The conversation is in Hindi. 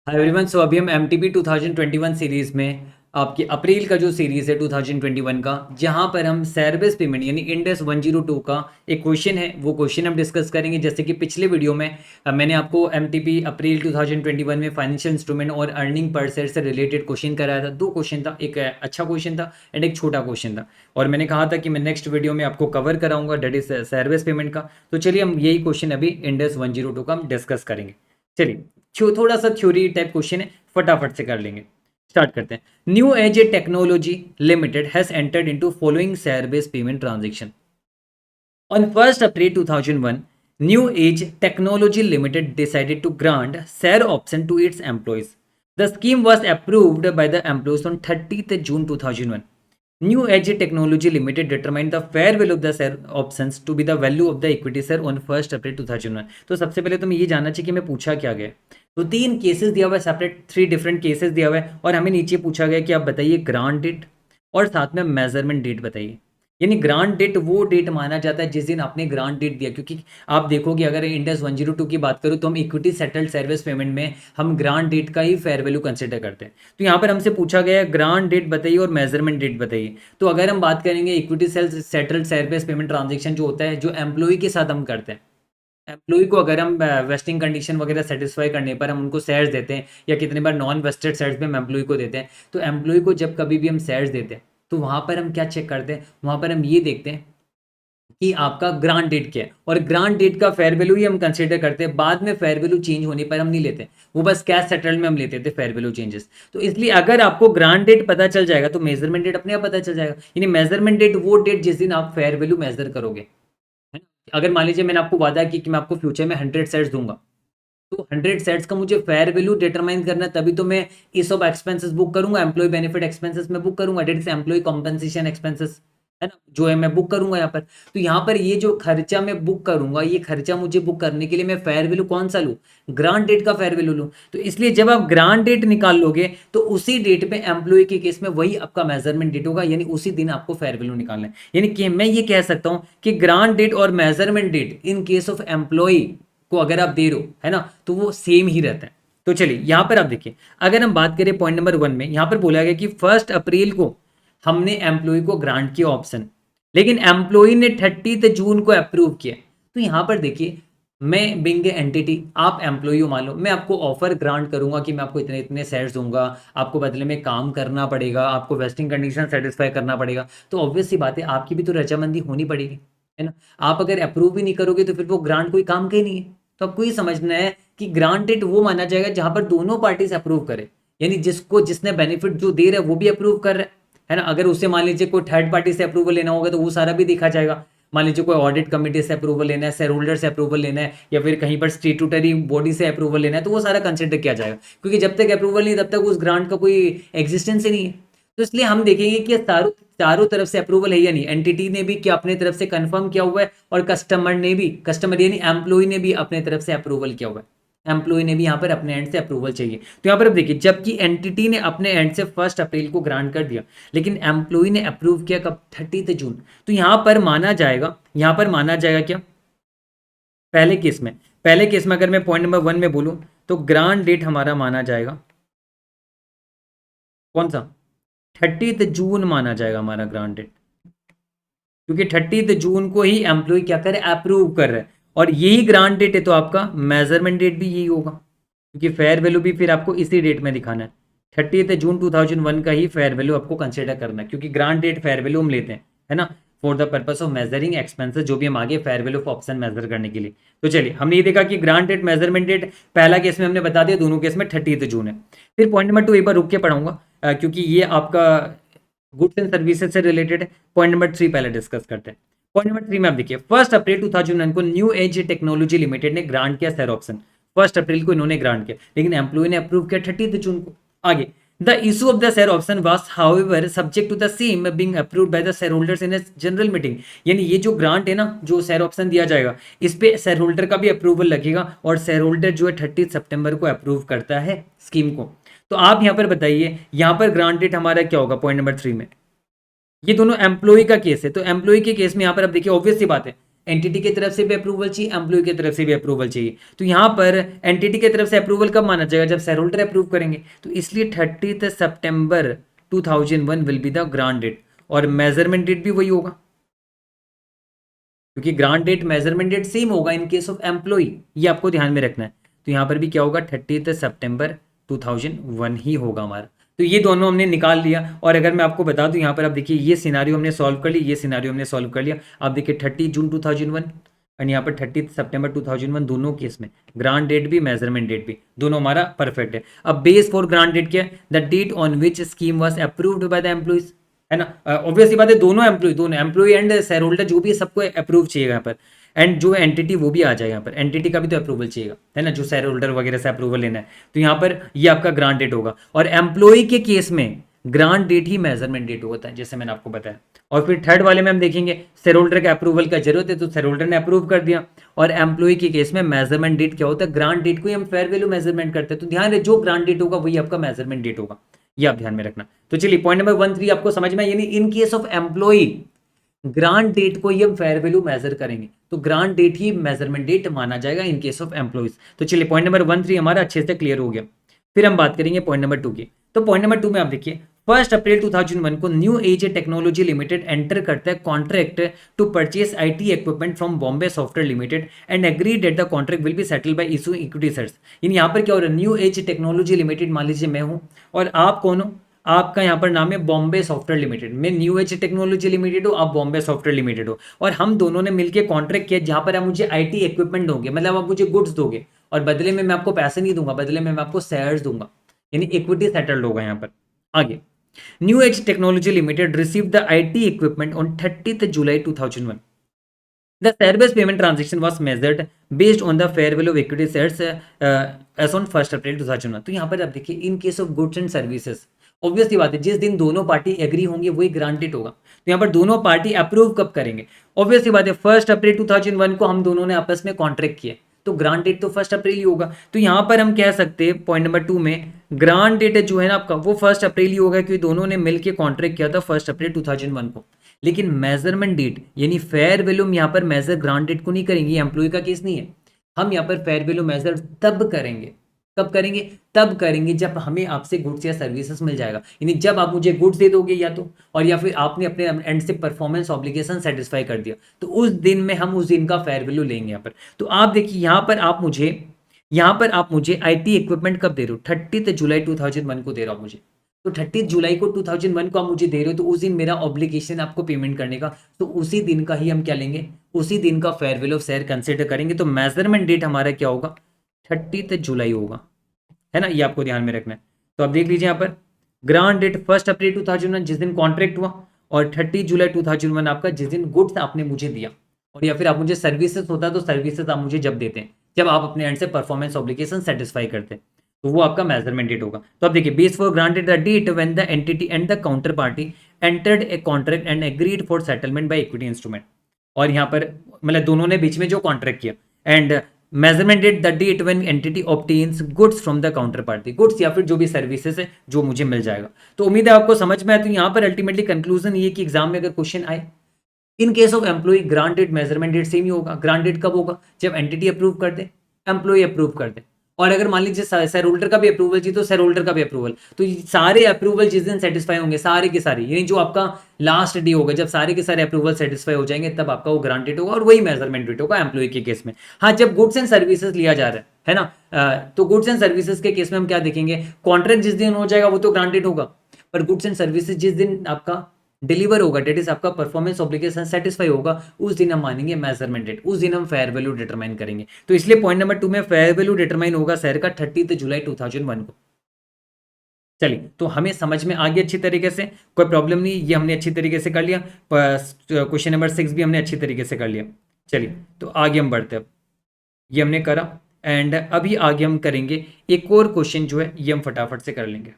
Hi everyone. सो अभी हम एम टी पी 2021 सीरीज़ में आपकी अप्रैल का जो सीरीज़ है 2021 का, जहां पर हम सर्विस पेमेंट यानी इंडेस 102 का एक क्वेश्चन है, वो क्वेश्चन हम डिस्कस करेंगे। जैसे कि पिछले वीडियो में मैंने आपको एम टी पी अप्रैल 2021 में फाइनेंशियल इंस्ट्रूमेंट और अर्निंग पर शेयर से रिलेटेड क्वेश्चन कराया था। दो क्वेश्चन था, एक अच्छा क्वेश्चन था एंड एक छोटा क्वेश्चन था। और मैंने कहा था कि मैं नेक्स्ट वीडियो में आपको कवर कराऊंगा, डेट इज सर्विस पेमेंट का। तो चलिए हम यही क्वेश्चन अभी इंडेस 102 का हम डिस्कस करेंगे। चलिए, थोड़ा सा थ्योरी टाइप क्वेश्चन है, फटाफट से कर लेंगे। स्टार्ट करते हैं। New age a technology limited has entered into following share based payment transaction on 1st April 2001. New Age Technology Limited decided to grant share option to its employees. The scheme was approved by the employees on 30th June 2001. New Age Technology Limited determined the fair value of the share options to be the value of the equity share on 1st April 2001. तो सबसे पहले तो मैं ये जानना चाहिए कि मैं पूछा क्या गया। तो तीन केसेस दिया हुआ है, सेपरेट 3 डिफरेंट केसेस दिया हुआ है, और हमें नीचे पूछा गया कि आप बताइए ग्रांट डेट और साथ में मेजरमेंट डेट बताइए। यानी ग्रांट डेट वो डेट माना जाता है जिस दिन आपने ग्रांट डेट दिया, क्योंकि आप देखोगे अगर इंडेक्स 102 की बात करूँ तो हम इक्विटी सेटल्ड सर्विस पेमेंट में हम ग्रांट डेट का ही फेयर वैल्यू कंसिडर करते हैं। तो यहाँ पर हमसे पूछा गया है ग्रांट डेट बताइए और मेजरमेंट डेट बताइए। तो अगर हम बात करेंगे equity settled service payment transaction जो होता है, जो एम्प्लॉय के साथ हम करते हैं, एम्प्लॉय को अगर हम वेस्टिंग कंडीशन वगैरह सेटिस्फाई करने पर हम उनको शेयर्स देते हैं, या कितने बार नॉन वेस्टेड शेयर्स भी हम एम्प्लॉय को देते हैं। तो एम्प्लॉय को जब कभी भी हम शेयर्स देते हैं तो वहाँ पर हम क्या चेक करते हैं, वहाँ पर हम ये देखते हैं कि आपका ग्रांट डेट क्या है, और ग्रांट डेट का फेयर वैल्यू ही हम कंसीडर करते हैं। बाद में फेयर वैल्यू चेंज होने पर हम नहीं लेते, वो बस कैश सेटल्ड में हम लेते थे फेयर वैल्यू चेंजेस। तो इसलिए अगर आपको ग्रांट डेट पता चल जाएगा तो मेजरमेंट डेट अपने आप पता चल जाएगा। यानी मेजरमेंट डेट वो डेट जिस दिन आप फेयर वैल्यू मेजर करोगे, है ना। अगर मान लीजिए मैंने आपको वादा किया कि मैं आपको फ्यूचर में 100 शेयर्स दूंगा, तो 100 सेट्स का मुझे फेयर वैल्यू डिटरमाइन करना है, तभी तो मैं इस सब एक्सपेंसेस बुक करूंगा, एम्प्लॉय बेनिफिट एक्सपेंसेस में बुक करूंगा, डेट से एम्प्लॉय कॉम्पनसेशन एक्सपेंसेस, है ना, जो है मैं बुक करूंगा यहाँ पर। तो यहाँ पर ये जो खर्चा मैं बुक करूंगा, ये खर्चा मुझे बुक करने के लिए मैं फेयर वैल्यू कौन सा लूँ, ग्रांट डेट का फेयर वैल्यू लूँ। तो इसलिए जब आप ग्रांट डेट निकाल लोगे तो उसी डेट पे एम्प्लॉय के केस में वही आपका मेजरमेंट डेट होगा, यानी उसी दिन आपको फेयर वैल्यू निकालना है। यानी कि मैं ये कह सकता हूँ कि ग्रांट डेट और measurement date in case of employee को अगर आप दे रहे हो, है ना, तो वो सेम ही रहता है। तो चलिए यहाँ पर आप देखिए, अगर हम बात करें पॉइंट नंबर 1 में, यहाँ पर बोला गया कि 1 अप्रैल को हमने एम्प्लॉय को ग्रांट किया ऑप्शन, लेकिन एम्प्लॉय ने 30 जून को अप्रूव किया। तो यहाँ पर देखिए, मैं बिंग एंटिटी, आप एम्प्लॉय हो, मान लो मैं आपको ऑफर ग्रांट करूंगा कि मैं आपको इतने इतने शेयर्स दूंगा, आपको बदले में काम करना पड़ेगा, आपको वेस्टिंग कंडीशन सेटिस्फाई करना पड़ेगा। तो ऑब्वियस सी बात है, आपकी भी तो रजामंदी होनी पड़ेगी, है ना। आप अगर अप्रूव ही नहीं करोगे तो फिर वो ग्रांट कोई काम का ही नहीं है। तो आपको ये समझना है कि ग्रांटेड वो माना जाएगा जहां पर दोनों पार्टीज अप्रूव करे, यानी जिसको जिसने बेनिफिट जो दे रहा है वो भी अप्रूव कर रहा है ना। अगर उसे मान लीजिए कोई थर्ड पार्टी से अप्रूवल लेना होगा तो वो सारा भी देखा जाएगा। मान लीजिए कोई ऑडिट कमेटी से अप्रूवल लेना है, शेयर होल्डर से अप्रूवल लेना है, या फिर कहीं पर स्टेटूटरी बॉडी से अप्रूवल लेना है, तो वो सारा कंसिडर किया जाएगा, क्योंकि जब तक अप्रूवल नहीं तब तक उस ग्रांट का कोई एग्जिस्टेंस ही नहीं है। तो इसलिए हम देखेंगे कि चारों चारों तरफ से अप्रूवल है या नहीं। एंटिटी ने भी क्या अपने तरफ से कंफर्म किया हुआ है, और कस्टमर ने भी, कस्टमर यानी एम्प्लॉय ने भी अपने तरफ से अप्रूवल किया हुआ है। एम्प्लॉय ने भी यहाँ पर अपने एंड से अप्रूवल चाहिए। तो यहाँ पर अब देखिए, जबकि एंटिटी ने अपने एंड से 1 अप्रैल को ग्रांट कर दिया, लेकिन एम्प्लॉय ने अप्रूव किया कब, 30 जून। तो यहाँ पर माना जाएगा, यहाँ पर माना जाएगा क्या, पहले केस में, पहले केस में अगर मैं पॉइंट नंबर 1 में बोलूँ तो ग्रांट डेट हमारा माना जाएगा कौन सा, 30 जून माना जाएगा हमारा ग्रांट डेट, क्योंकि 30 जून को ही एम्प्लॉय क्या करे, अप्रूव कर रहा है। और यही ग्रांट डेट है तो आपका मेजरमेंट डेट भी यही होगा, क्योंकि फेयर वैल्यू भी फिर आपको इसी डेट में दिखाना है। 30 जून 2001 का ही फेयर वैल्यू आपको कंसिडर करना है, क्योंकि ग्रांट डेट फेयर वैल्यू हम लेते हैं, है ना, for the purpose of measuring expenses, जो भी हम आगे fair value of option measure करने के लिए। तो चलिए, हमने ये देखा कि ग्रांट डेट मेजरमेंट डेट पहला केस में हमने बता दिया, दोनों केस में 30 जून है। फिर पॉइंट नंबर 2 एक बार रुक के पढ़ाऊंगा, क्योंकि ये आपका गुड्स एंड सर्विसेज से रिलेटेड है। पॉइंट नंबर 3 पहले डिस्कस करते हैं। पॉइंट नंबर 3 में आप देखिए, 1 अप्रैल 2009 को न्यू एज टेक्नोलॉजी लिमिटेड ने ग्रांट किया शेयर ऑप्शन। 1 अप्रैल को इन्होंने ग्रांट किया, लेकिन एम्प्लॉय ने अप्रूव किया 30 जून को। आगे, the issue of the share option was however subject to the same being approved by the shareholders in a general meeting. यानी ये जो ग्रांट है ना, जो शेयर ऑप्शन दिया जाएगा, इस पे शेयर होल्डर का भी अप्रूवल लगेगा, और शेयर होल्डर जो है 30 सितंबर को अप्रूव करता है स्कीम को। तो आप यहाँ पर बताइए, यहाँ पर ग्रांट डेट हमारा क्या होगा, पॉइंट नंबर 3 में। ये दोनों एम्प्लॉय का केस है, तो एम्प्लॉय के केस में यहाँ पर अब देखिए ऑब्वियस सी बात है, एंटिटी की तरफ से भी अप्रूवल चाहिए, एम्प्लॉय की तरफ से भी अप्रूवल चाहिए। तो यहाँ पर एंटिटी की तरफ से अप्रूवल कब माना जाएगा, जब शेयर होल्डर अप्रूव करेंगे। तो इसलिए 30 सितंबर 2001 will be the grant date, और मेजरमेंट डेट भी वही होगा, क्योंकि grant date measurement date same होगा इन केस ऑफ एम्प्लॉय, ये आपको ध्यान में रखना है। तो यहाँ पर भी क्या होगा, 30 सितंबर 2001 ही होगा हमारा। तो ये दोनों हमने निकाल लिया। और अगर मैं आपको बता दूं, यहाँ पर आप देखिए ये सिनारियो हमने सॉल्व कर लिया, ये सिनारियो हमने सॉल्व कर लिया। आप देखिए 30 जून 2001 और यहाँ पर 30 सितंबर 2001, दोनों केस में ग्रांट डेट भी मेजरमेंट डेट भी दोनों हमारा परफेक्ट है। अब बेस फॉर ग्रांट डेट क्या है, the date on which scheme was approved by the employees, है ना। ऑब्वियसली बात है, दोनों एम्प्लॉय एंड शेयर होल्डर जो भी है सबको अप्रूव चाहिए यहाँ पर। एंड जो एंटिटी वो भी आ जाए यहाँ पर, एंटिटी का भी तो अप्रूवल चाहिएगा, है ना, जो शेयर होल्डर वगैरह से अप्रूवल लेना है। तो यहाँ पर ये आपका ग्रांट डेट होगा। और एम्प्लॉय के केस में ग्रांट डेट ही मेजरमेंट डेट होता है, जैसे मैंने आपको बताया। और फिर थर्ड वाले में हम देखेंगे शेयर होल्डर के अप्रूवल का जरूरत है, तो शेयर होल्डर ने अप्रूव कर दिया। और एम्प्लॉय के केस में मेजरमेंट डेट क्या होता है, ग्रांट डेट को ही हम फेयर वैल्यू मेजरमेंट करते हैं। तो ध्यान रहे, जो ग्रांट डेट होगा वही आपका मेजरमेंट डेट होगा, ये आप ध्यान में रखना। तो चलिए पॉइंट नंबर 13 आपको समझ में, यानी in case of employ grant date को ही हम फेयर वैल्यू मेजर करेंगे, तो ग्रांट डेट ही मेजरमेंट डेट माना जाएगा इन केस ऑफ एम्प्लॉइज। तो चलिए पॉइंट नंबर 13 हमारा अच्छे से क्लियर हो गया। फिर हम बात करेंगे पॉइंट नंबर 2 की। तो पॉइंट नंबर 2 में आप देखिए 1 अप्रैल 2001 को new age technology limited enter करता है contract to purchase IT equipment from Bombay software limited and agreed that the contract will be settle by issue equity shares. यानी यहाँ पर क्या हो रहा है, न्यू एज टेक्नोलॉजी लिमिटेड, मान लीजिए मैं हूँ और आप कौन हो, आपका यहाँ पर नाम है बॉम्बे सॉफ्टवेयर लिमिटेड, मैं न्यू एज टेक्नोलॉजी लिमिटेड हो, आप बॉम्बे सॉफ्टवेयर लिमिटेड हो, और हम दोनों ने मिलकर कॉन्ट्रैक्ट किया जहाँ पर आप मुझे आईटी इक्विपमेंट दोगे, मतलब आप मुझे गुड्स दोगे, और बदले में मैं आपको पैसे नहीं दूंगा, बदले में मैं आपको शेयर्स दूंगा, यानी इक्विटी सेटल्ड होगा यहाँ पर। आगे, new age technology limited receive the IT equipment on 30 July 2001। The share-based payment transaction was measured based on the fair value of equity shares as on 1 अप्रैल 2001। तो यहाँ पर आप देखिए इन case of goods and services, obviously बात है, जिस दिन दोनों पार्टी एग्री होंगे वही ग्रांटेड होगा। तो यहाँ पर दोनों पार्टी अप्रूव कब करेंगे, ऑब्वियसली बात है 1 अप्रैल 2001 को हम दोनों ने आपस में कॉन्ट्रैक्ट किया, तो ग्रांट डेट तो 1 अप्रैल ही होगा। तो यहाँ पर हम कह सकते हैं पॉइंट नंबर 2 में ग्रांट डेट जो है ना आपका वो 1 अप्रैल ही होगा, क्योंकि दोनों ने मिलकर कॉन्ट्रैक्ट किया था 1 अप्रैल 2001 को। लेकिन मेजरमेंट डेट यानी फेयर वैल्यू हम यहाँ पर मेजर ग्रांट डेट को नहीं करेंगे, एम्प्लॉय का केस नहीं है। हम यहाँ पर फेयर वैल्यू मेजर तब करेंगे, कब करेंगे, तब करेंगे जब हमें आपसे गुड्स या सर्विसेज मिल जाएगा, यानी जब आप मुझे गुड्स दे दोगे या तो, और या फिर आपने अपने एंड से परफॉर्मेंस ऑब्लिगेशन सेटिस्फाई कर दिया, तो उस दिन में हम उस दिन का फेयर वैल्यू लेंगे यहाँ पर। तो आप देखिए यहाँ पर आप मुझे आईटी इक्विपमेंट कब दे रहे हो, 30 जुलाई 2001 को दे रहा हो मुझे। तो 30 जुलाई को 2001 को आप मुझे दे रहे हो, तो उस दिन मेरा ऑब्लिगेशन आपको पेमेंट करने का, तो उसी दिन का ही हम क्या लेंगे, उसी दिन का fair value of share consider करेंगे। तो मेजरमेंट डेट हमारा क्या होगा, 30 जुलाई होगा, है ना, ये आपको ध्यान में रखना है। तो आप देख लीजिए यहाँ पर ग्रांट डेट 1 अप्रैल 2001 जिस दिन कॉन्ट्रैक्ट हुआ, और 30 जुलाई 2001 आपका जिस दिन गुड्स आपने मुझे दिया, और या फिर आप मुझे सर्विसेज होता है तो सर्विसेज आप मुझे जब देते हैं जब आप अपने एंड से परफॉर्मेंस ऑब्लिगेशन सेटिस्फाई करते हैं, तो वो आपका मेजरमेंट डेट होगा। तो आप देखिए base for granted the date when the entity and the counter party entered a contract and agreed for settlement by equity instrument. और यहाँ पर मतलब दोनों ने बीच में जो कॉन्ट्रैक्ट किया, and measurement date the date when entity obtains goods from the counter party, goods या फिर जो भी सर्विसेज है जो मुझे मिल जाएगा। तो उम्मीद है आपको समझ में आया। तो यहाँ पर अल्टीमेटली कंक्लूजन ये कि एग्जाम में अगर क्वेश्चन आए in case of employ grant date measurement date same ही होगा। ग्रांट डेट कब होगा, जब एंटिटी अप्रूव कर दे, एम्प्लॉय अप्रूव कर दे, और अगर मान लीजिए शेयर होल्डर का भी अप्रूवल चाहिए तो शेयर होल्डर का भी अप्रूवल। तो सारे अप्रूवल जिस दिन सेटिस्फाई होंगे सारे के सारे, यानी जो आपका लास्ट डे होगा जब सारे के सारे अप्रूवल सेटिस्फाई हो जाएंगे, तब आपका वो ग्रांटेड होगा, और वही मेजरमेंट डेट होगा एम्प्लॉय के केस में। हाँ, जब गुड्स एंड सर्विसेज लिया जा रहा है ना, तो गुड्स एंड सर्विसेज के केस में हम क्या देखेंगे, कॉन्ट्रैक्ट जिस दिन हो जाएगा वो तो ग्रांटेड होगा, पर गुड्स एंड सर्विसेज जिस दिन आपका डिलीवर होगा, डेट इज आपका परफॉर्मेंस ऑब्लिगेशन सेटिस्फाई होगा, उस दिन हम मानेंगे मेजरमेंट डेट, उस दिन हम फेयर वैल्यू डिटरमाइन करेंगे। तो इसलिए पॉइंट नंबर 2 में फेयर वैल्यू डिटरमाइन होगा शेयर का 30 जुलाई 2001 को। चलिए, तो हमें समझ में आ गया अच्छी तरीके से, कोई प्रॉब्लम नहीं, ये हमने अच्छी तरीके से कर लिया। क्वेश्चन नंबर 6 भी हमने अच्छी तरीके से कर लिया। चलिए, तो आगे हम बढ़ते हैं। ये हमने करा, एंड अभी आगे हम करेंगे एक और क्वेश्चन जो है ये हम फटाफट से कर लेंगे।